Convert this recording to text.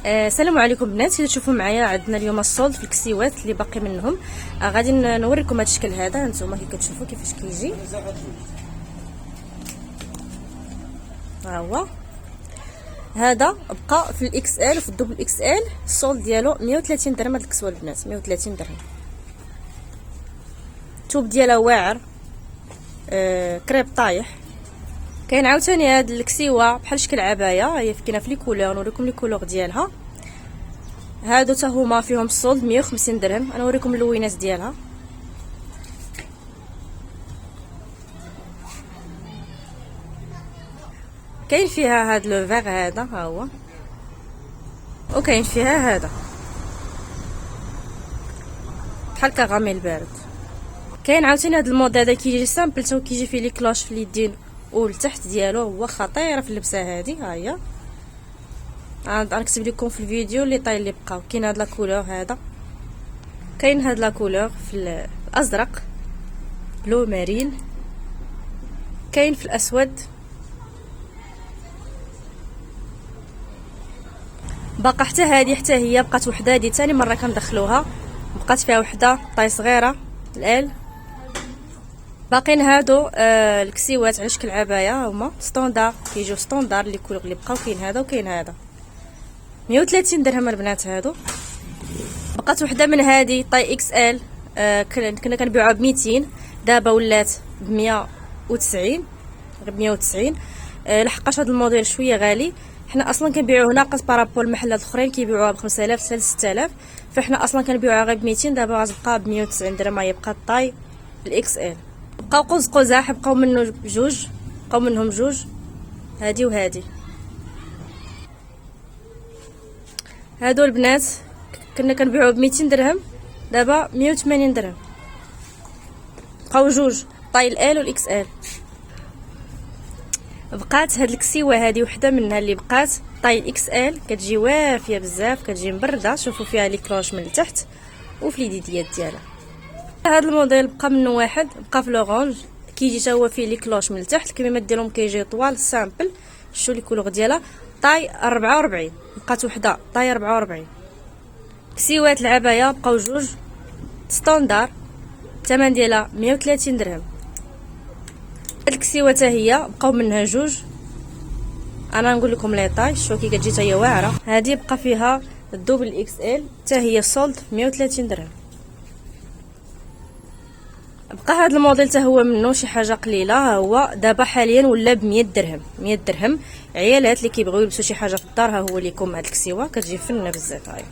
السلام عليكم بنات. كي تشوفوا معايا عندنا اليوم الصولد في الكسيوات اللي باقي منهم. غادي نوريكم هذا الشكل هذا. هانتوما كي كتشوفوا كيفاش كيجي، ها هو. هذا بقى في الاكس ال وفي الدوبل اكس ال. الصولد ديالو 130 درهم. هاد الكسوه البنات 130 درهم. الثوب ديالها واعر، كريب طايح. كاين عاوتاني هاد الكسيوه بحال شكل عبايه، هي كاينه في لي كولور. نوريكم لي كولور ديالها. هادو حتى هما فيهم الصولد 150 درهم. انا نوريكم اللوينات ديالها. كاين فيها هاد لو فيغ هذا، ها هو، وكاين فيها هذا بحال كراميل بارد. كاين عاوتاني هاد الموديل هذا كيجي سامبل، تا كيجي فيه لي كلاش في اليدين والتحت ديالو. هو خطيره في اللبسه هادي. ها هي، غنكتب لكم في الفيديو لي طاي اللي بقاو. كاين هاد لا كولور هذا، كاين هاد لا كولور في الازرق بلو مارين، كاين في الاسود. باقا حتى هذه، حتى هي بقات وحده. هذه ثاني مره كندخلوها، بقات فيها وحده طاي صغيره الال. باقين هادو الكسيوات على شكل عبايه، هما ستوندار، كيجيو ستوندار لي كولور اللي بقاو. كاين هذا وكاين هذا. 130 درهم البنات هادو. بقات وحده من هذه طاي اكس ال، كنا كنبيعوها ب 200، دابا ولات ب 190، غير 190. لحقاش هذا الموديل شويه غالي. حنا اصلا كنبيعوه ناقص بارابول المحلات الاخرين كيبيعوها ب 5000 حتى ل 6000، فاحنا اصلا كنبيعوها غير ب 200. دابا غتبقى ب 190 درهم. هي بقات طاي الاكس ال. بقاو قوس قزح، بقاو منه جوج، بقاو منهم جوج، هادي وهادي. هادو البنات كنا كنبيعوه ب 200 درهم، دابا 180 درهم. بقاو جوج طاي ال والاكس ال. بقات هاد الكسيوه هادي وحده منها اللي بقات طاي الاكس ال، كتجي وافيه بزاف، كتجي مبرده. شوفوا فيها لي كروش من التحت وفي اليديات ديالها. هاد الموديل بقى منه واحد، بقى في لورانج، كيجي حتى هو فيه لي كلوش من التحت. الكميمات ديالهم كيجي طوال سامبل. شوفوا لي كولور ديالها طاي 44. بقات وحده طاي 44. كسيوات العبايه بقاو جوج ستاندار، الثمن ديالها 130 درهم. هاد الكسيوه حتى هي بقاو منها جوج. انا نقول لكم لي طاي. شوفوا كي كتجي حتى هي واعره. هذه بقى فيها الدوبل اكس ال، حتى هي سولد 130 درهم. بقى هذا الموديل حتى هو منه شي حاجه قليله. ها هو دابا حاليا ولا ب 100 درهم. 100 درهم. عيالات اللي كيبغيو يلبسوا شي حاجه في الدار، ها هو ليكم هاد الكسيوه كتجي فنه بزاف. هاي